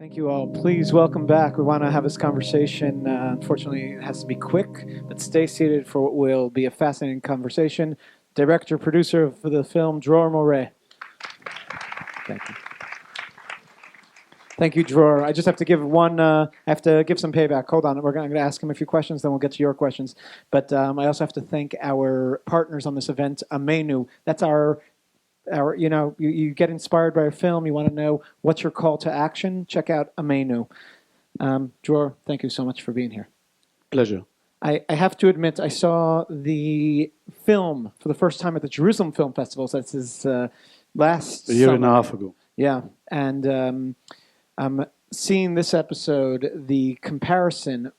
Thank you all. Please welcome back. We want to have this conversation. Unfortunately, it has to be quick, but stay seated for what will be a fascinating conversation. Director, producer of the film, Dror Moreh. Thank you. Thank you, Dror. I just have to give I have to give some payback. Hold on. I'm going to ask him a few questions, then we'll get to your questions. But I also have to thank our partners on this event, Amenu. That's you get inspired by a film, you want to know what's your call to action, check out Amenu. Dror, thank you so much for being here. Pleasure. I have to admit, I saw the film for the first time at the Jerusalem Film Festival. So that's his last A year summer. and a half ago. Yeah, and seeing this episode, the comparison.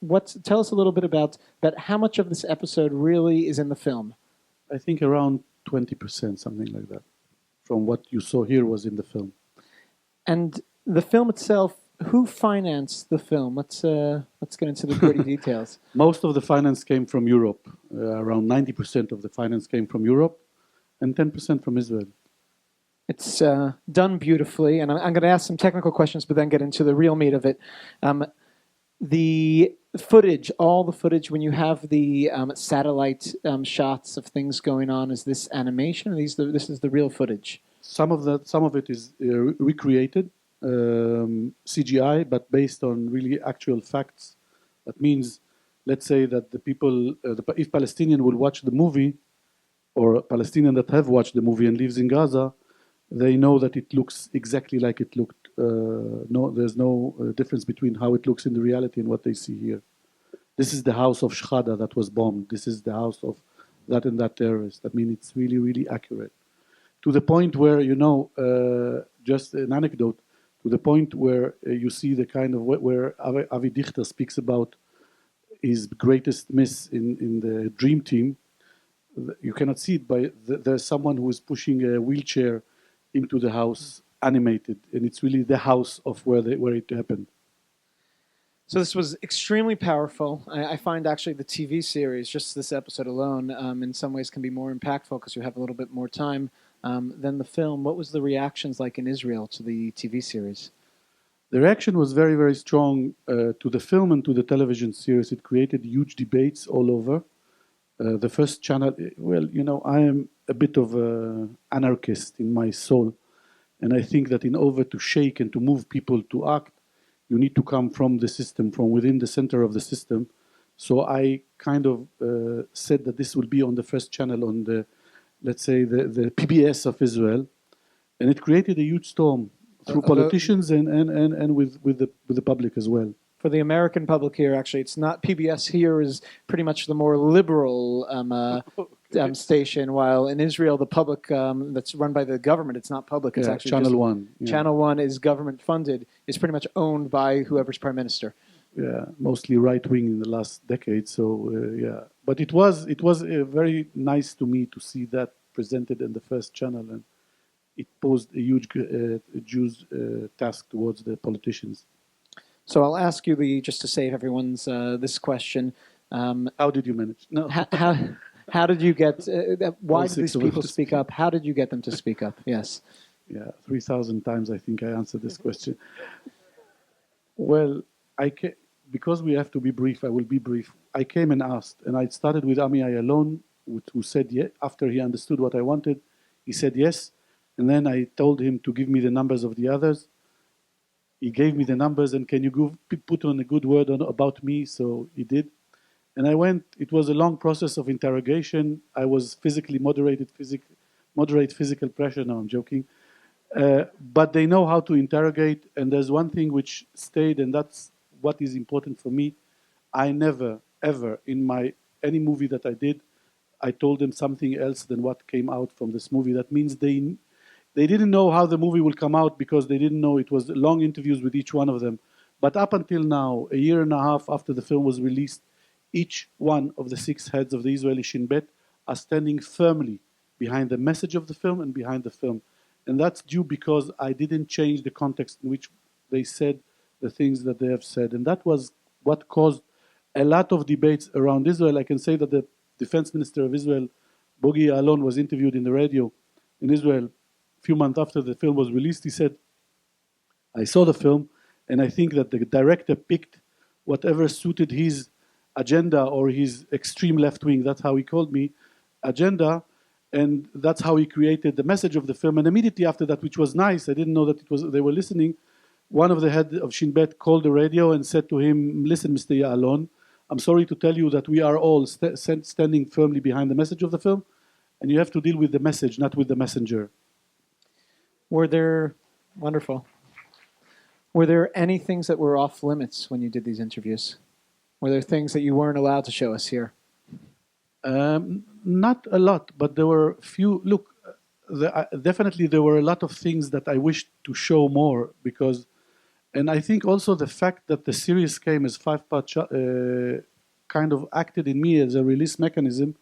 Tell us a little bit about how much of this episode really is in the film. I think around 20%, something like that, from what you saw here was in the film. And the film itself, who financed the film? Let's get into the gritty details. Most of the finance came from Europe. Around 90% of the finance came from Europe and 10% from Israel. It's done beautifully, and I'm going to ask some technical questions, but then get into the real meat of it. The footage, all the footage, when you have the satellite shots of things going on, is this animation, or this is the real footage? Some of it is recreated, CGI, but based on really actual facts. That means, let's say that the people, if Palestinian will watch the movie, or a Palestinian that have watched the movie and lives in Gaza, they know that it looks exactly like it looked. There's no difference between how it looks in the reality and what they see here. This is the house of Shhada that was bombed. This is the house of that and that terrorist. I mean, it's really, really accurate. To the point where, just an anecdote, to the point where you see the kind of where Avi Dichter speaks about his greatest miss in the Dream Team. You cannot see it, but there's someone who is pushing a wheelchair into the house, animated, and it's really the house of where it happened. So this was extremely powerful. I find actually the TV series, just this episode alone, in some ways can be more impactful because you have a little bit more time than the film. What was the reactions like in Israel to the TV series? The reaction was very, very strong to the film and to the television series. It created huge debates all over. The first channel, I am a bit of an anarchist in my soul. And I think that in order to shake and to move people to act, you need to come from the system, from within the center of the system. So I kind of said that this will be on the first channel on the, let's say, the PBS of Israel. And it created a huge storm through politicians and with the public as well. For the American public here, actually, it's not PBS here is pretty much the more liberal station, while in Israel, the public that's run by the government, it's not public. It's actually Channel One. Yeah. Channel One is government funded. It's pretty much owned by whoever's prime minister. Yeah, mostly right wing in the last decade. So but it was very nice to me to see that presented in the first channel, and it posed a huge task towards the politicians. So I'll ask you just to save everyone's this question. How did you manage? No. How did you get? Why did these people speak up? How did you get them to speak up? Yes. Yeah, 3,000 times I think I answered this question. Well, because we have to be brief, I will be brief. I came and asked, and I started with Ami Ayalon, who said yes. After he understood what I wanted, he said yes. And then I told him to give me the numbers of the others. He gave me the numbers, and can you put on a good word about me? So he did. And I went, it was a long process of interrogation. I was physically moderate physical pressure. No, I'm joking. But they know how to interrogate. And there's one thing which stayed, and that's what is important for me. I never, ever, in any movie that I did, I told them something else than what came out from this movie. That means they didn't know how the movie will come out because they didn't know. It was long interviews with each one of them. But up until now, a year and a half after the film was released, each one of the 6 heads of the Israeli Shin Bet are standing firmly behind the message of the film and behind the film. And that's due because I didn't change the context in which they said the things that they have said. And that was what caused a lot of debates around Israel. I can say that the defense minister of Israel, Bogi Ya'alon, was interviewed in the radio in Israel a few months after the film was released. He said, I saw the film And I think that the director picked whatever suited his agenda or his extreme left wing, that's how he called me, agenda. And that's how he created the message of the film. And immediately after that, which was nice, I didn't know that it was they were listening. One of the head of Shin Bet called the radio and said to him, "Listen, Mr. Ya'alon, I'm sorry to tell you that we are all standing firmly behind the message of the film, and you have to deal with the message, not with the messenger." Were there wonderful? Were there any things that were off limits when you did these interviews? Were there things that you weren't allowed to show us here? Not a lot, but there were few. Look, definitely there were a lot of things that I wished to show more because, and I think also the fact that the series came as 5-part kind of acted in me as a release mechanism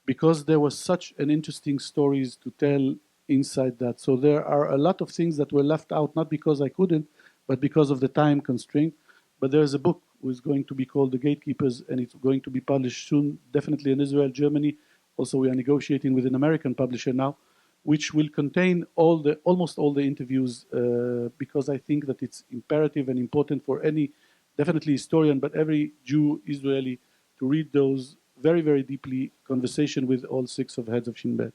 because there was such an interesting stories to tell inside that. So there are a lot of things that were left out, not because I couldn't, but because of the time constraint. But there's a book which is going to be called The Gatekeepers, and it's going to be published soon, definitely in Israel, Germany. Also, we are negotiating with an American publisher now, which will contain almost all the interviews, because I think that it's imperative and important for any, definitely historian, but every Jew, Israeli, to read those very, very deeply conversation with all 6 of heads of Shin Bet.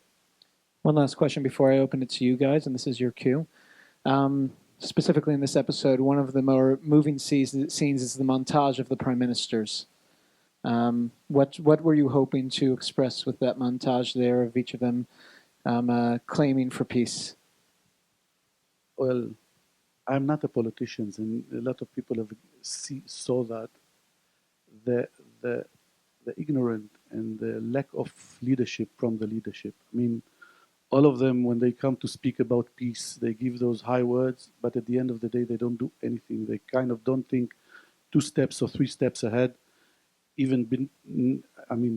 One last question before I open it to you guys, and this is your cue. Specifically in this episode, one of the more moving scenes is the montage of the prime ministers. What were you hoping to express with that montage there of each of them claiming for peace? Well, I'm not a politician, and a lot of people have saw that the ignorant and the lack of leadership from the leadership. I mean, all of them, when they come to speak about peace, they give those high words, but at the end of the day, they don't do anything. They kind of don't think 2 steps or 3 steps ahead. Even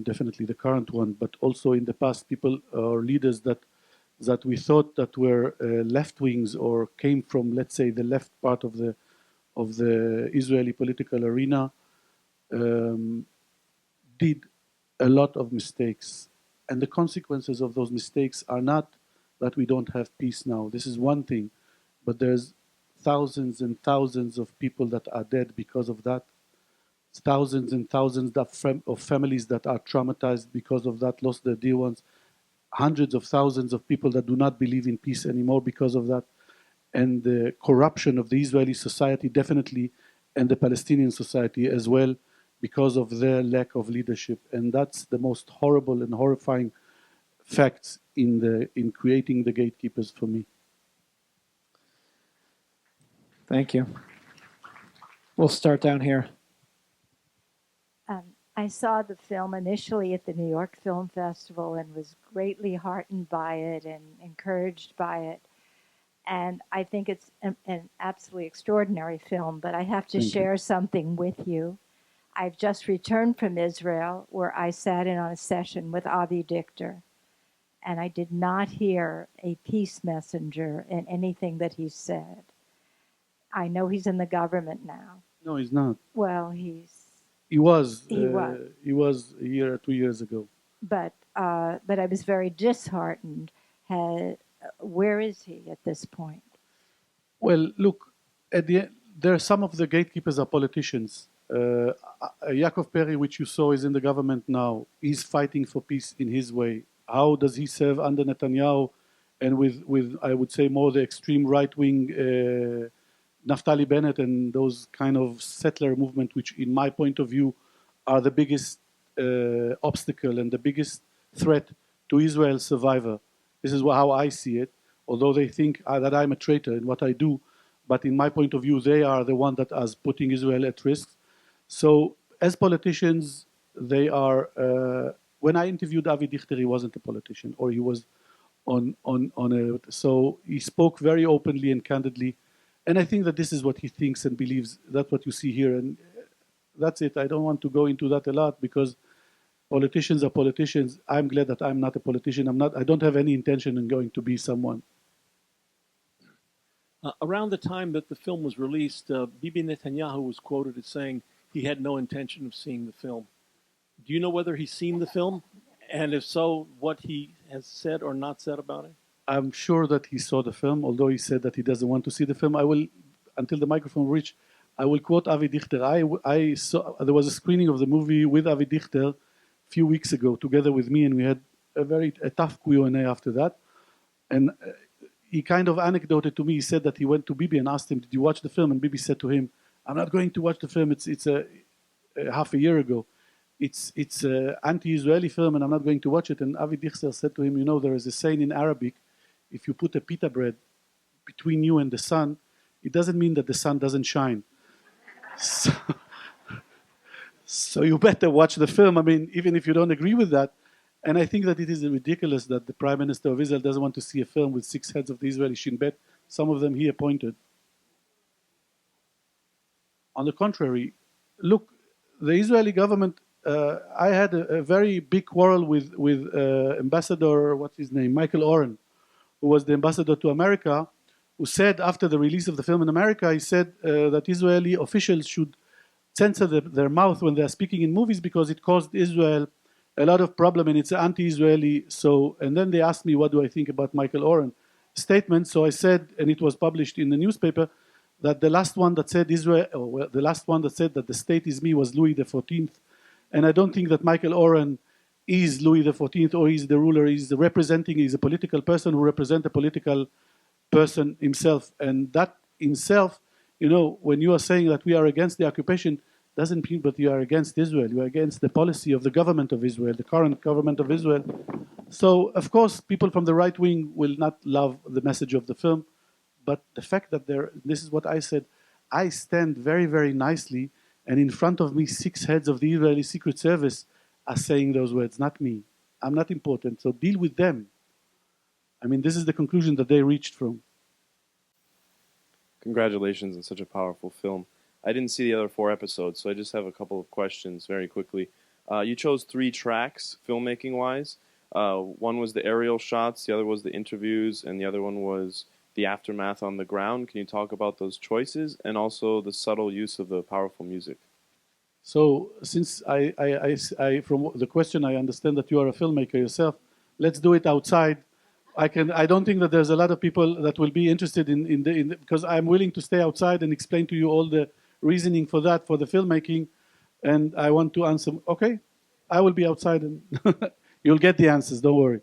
definitely the current one, but also in the past, people or leaders that we thought that were left wings or came from, let's say, the left part of the Israeli political arena, did a lot of mistakes. And the consequences of those mistakes are not that we don't have peace now. This is one thing, but there's thousands and thousands of people that are dead because of that. Thousands and thousands of families that are traumatized because of that, lost their dear ones. Hundreds of thousands of people that do not believe in peace anymore because of that. And the corruption of the Israeli society definitely, and the Palestinian society as well, because of their lack of leadership. And that's the most horrible and horrifying facts in creating the gatekeepers for me. Thank you. We'll start down here. I saw the film initially at the New York Film Festival and was greatly heartened by it and encouraged by it. And I think it's an absolutely extraordinary film, but I have to share something with you. I've just returned from Israel, where I sat in on a session with Avi Dichter, and I did not hear a peace messenger in anything that he said. I know he's in the government now. No, he's not. Well, He was. He was. He was a year or 2 years ago. But I was very disheartened. Where is he at this point? Well, look, at the end, there are some of the gatekeepers are politicians. Yaakov Peri, which you saw, is in the government now. He's fighting for peace in his way. How does he serve under Netanyahu and with I would say more the extreme right-wing Naftali Bennett and those kind of settler movement, which in my point of view are the biggest obstacle and the biggest threat to Israel's survival. This is how I see it, although they think that I'm a traitor in what I do, but in my point of view, they are the one that is putting Israel at risk. So as politicians, they are, when I interviewed Avi Dichter, he wasn't a politician, or he was so he spoke very openly and candidly. And I think that this is what he thinks and believes. That's what you see here. And that's it. I don't want to go into that a lot because politicians are politicians. I'm glad that I'm not a politician. I don't have any intention in going to be someone. Around the time that the film was released, Bibi Netanyahu was quoted as saying he had no intention of seeing the film. Do you know whether he's seen the film? And if so, what he has said or not said about it? I'm sure that he saw the film, although he said that he doesn't want to see the film. I will, until the microphone reach, I will quote Avi Dichter. I saw, there was a screening of the movie with Avi Dichter a few weeks ago together with me, and we had a tough Q&A after that. And he kind of anecdoted to me. He said that he went to Bibi and asked him, "Did you watch the film?" And Bibi said to him, "I'm not going to watch the film. It's a half a year ago. It's an anti-Israeli film, and I'm not going to watch it." And Avi Dichter said to him, "You know, there is a saying in Arabic: if you put a pita bread between you and the sun, it doesn't mean that the sun doesn't shine. So, so you better watch the film. I mean, even if you don't agree with that." And I think that it is ridiculous that the Prime Minister of Israel doesn't want to see a film with 6 heads of the Israeli Shin Bet. Some of them he appointed. On the contrary, look, the Israeli government, I had a very big quarrel with Ambassador, what's his name, Michael Oren, who was the ambassador to America, who said after the release of the film in America, he said that Israeli officials should censor their mouth when they're speaking in movies because it caused Israel a lot of problem and it's anti-Israeli. So, and then they asked me, what do I think about Michael Oren statement? So I said, and it was published in the newspaper, that the last one that said Israel, or well, the last one that said that the state is me was Louis XIV. And I don't think that Michael Oren is Louis XIV or he's the ruler. He's a political person who represents a political person himself. And that himself, you know, when you are saying that we are against the occupation, doesn't mean that you are against Israel. You are against the policy of the government of Israel, the current government of Israel. So, of course, people from the right wing will not love the message of the film. But the fact that this is what I said, I stand very, very nicely, and in front of me, 6 heads of the Israeli Secret Service are saying those words, not me. I'm not important, so deal with them. I mean, this is the conclusion that they reached from. Congratulations on such a powerful film. I didn't see the other 4 episodes, so I just have a couple of questions very quickly. You chose 3 tracks, filmmaking-wise. One was the aerial shots, the other was the interviews, and the other one was the aftermath on the ground. Can you talk about those choices and also the subtle use of the powerful music? So, since I from the question, I understand that you are a filmmaker yourself. Let's do it outside. I don't think that there's a lot of people that will be interested in because I'm willing to stay outside and explain to you all the reasoning for that, for the filmmaking, and I want to answer. Okay, I will be outside and you'll get the answers. Don't worry.